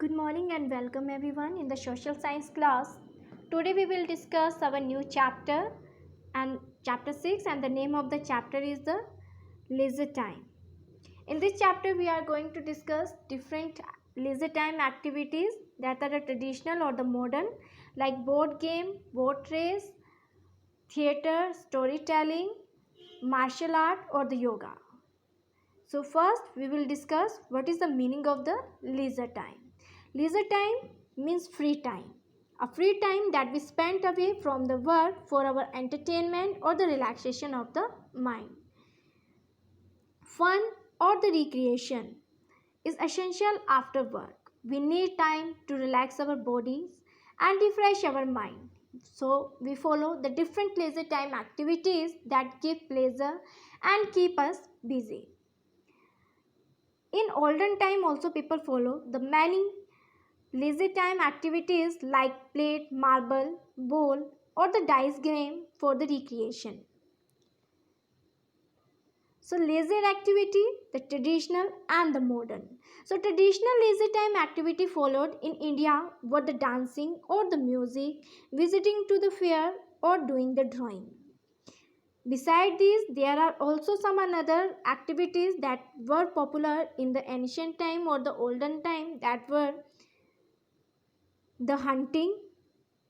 Good morning and welcome everyone in the social science class. Today we will discuss our new chapter and chapter 6, and the name of the chapter is the leisure time. In this chapter we are going to discuss different leisure time activities that are the traditional or the modern, like board game, boat race, theater, storytelling, martial art or the yoga. So first we will discuss what is the meaning of the leisure time. Leisure time means free time. A free time that we spend away from the work for our entertainment or the relaxation of the mind. Fun or the recreation is essential after work. We need time to relax our bodies and refresh our mind. So we follow the different leisure time activities that give pleasure and keep us busy. In olden time also people follow the many leisure time activities like plate, marble, bowl or the dice game for the recreation. So leisure activity, the traditional and the modern. So traditional leisure time activity followed in India were the dancing or the music, visiting to the fair or doing the drawing. Beside these, there are also some another activities that were popular in the ancient time or the olden time, that were the hunting,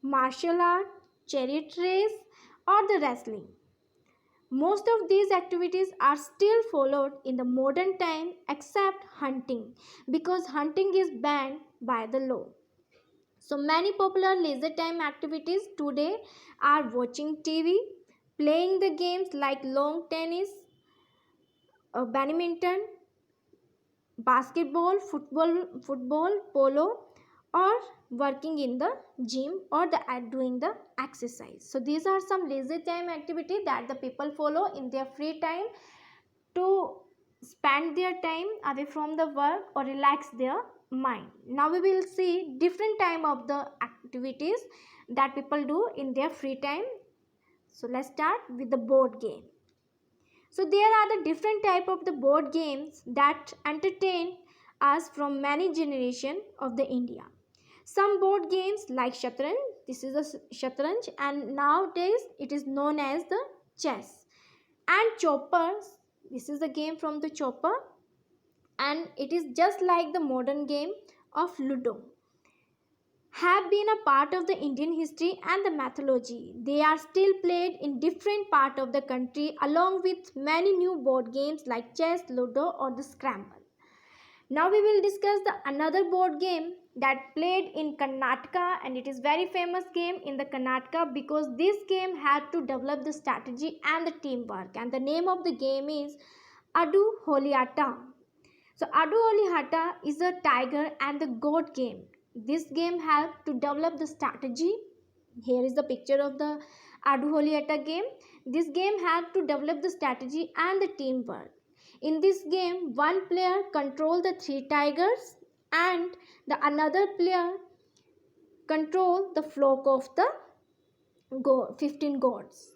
martial art, chariot race or the wrestling. Most of these activities are still followed in the modern time except hunting, because hunting is banned by the law. So many popular leisure time activities today are watching TV, playing the games like lawn tennis, badminton, basketball, football, polo, or working in the gym or doing the exercise. So these are some leisure time activity that the people follow in their free time to spend their time away from the work or relax their mind. Now we will see different time of the activities that people do in their free time. So let's start with the board game. So there are the different type of the board games that entertain us from many generation of the India. Some board games like Shatranj, this is a Shatranj, and nowadays it is known as the chess. And Choppers, this is the game from the Chopper, and it is just like the modern game of Ludo, have been a part of the Indian history and the mythology. They are still played in different parts of the country along with many new board games like chess, Ludo or the Scramble. Now we will discuss the another board game that played in Karnataka, and it is very famous game in the Karnataka because this game had to develop the strategy and the teamwork, and the name of the game is Adu Holiata. So Adu Holiata is a tiger and the goat game. This game helped to develop the strategy. Here is the picture of the Adu Holiata game. This game helped to develop the strategy and the teamwork. In this game, one player controls the 3 tigers and the another player control the flock of the 15 goats.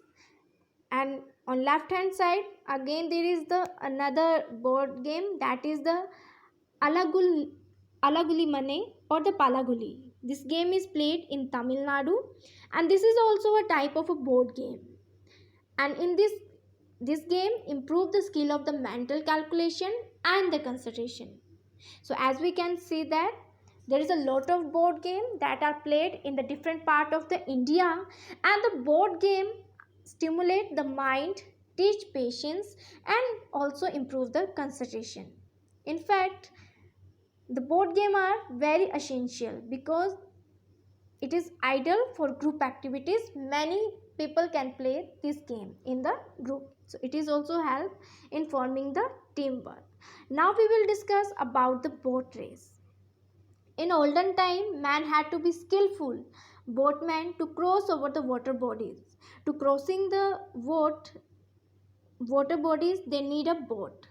And on left hand side again there is the another board game, that is the Alaguli Mane or the Palaguli. This game is played in Tamil Nadu, and this is also a type of a board game. And in this game improve the skill of the mental calculation and the concentration. So as we can see that there is a lot of board game that are played in the different part of the India, and the board game stimulate the mind, teach patience and also improve the concentration. In fact, the board game are very essential because it is ideal for group activities. Many people can play this game in the group, so it is also help in forming the teamwork. Now we will discuss about the boat race. In olden time, man had to be skillful boatman to cross over the water bodies. To crossing the water bodies, they need a boat.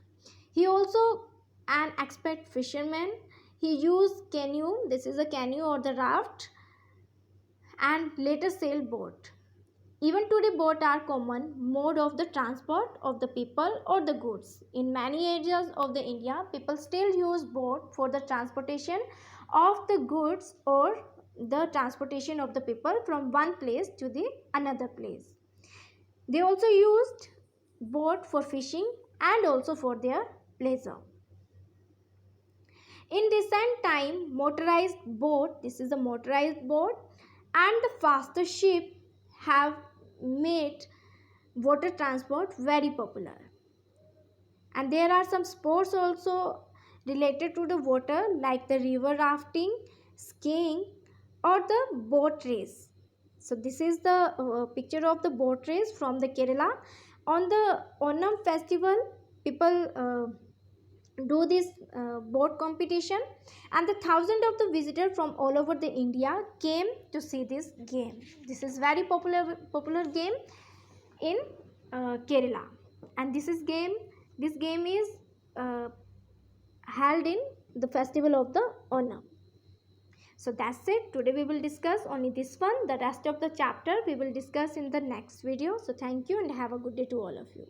He also an expert fisherman. He used canoe, this is a canoe or the raft, and later sailboat. Even today, boat are common mode of the transport of the people or the goods. In many areas of the India, people still use boat for the transportation of the goods or the transportation of the people from one place to the another place. They also used boat for fishing and also for their pleasure. In recent time, motorized boat, this is a motorized boat, and the faster ship have made water transport very popular. And there are some sports also related to the water, like the river rafting, skiing, or the boat race. So this is the picture of the boat race from the Kerala. On the Onam festival, people do this boat competition, and the thousands of the visitors from all over the India came to see this game. This is very popular game in Kerala, and this game is uh, held in the festival of the Onam. So that's it. Today we will discuss only this one. The rest of the chapter we will discuss in the next video. So thank you and have a good day to all of you.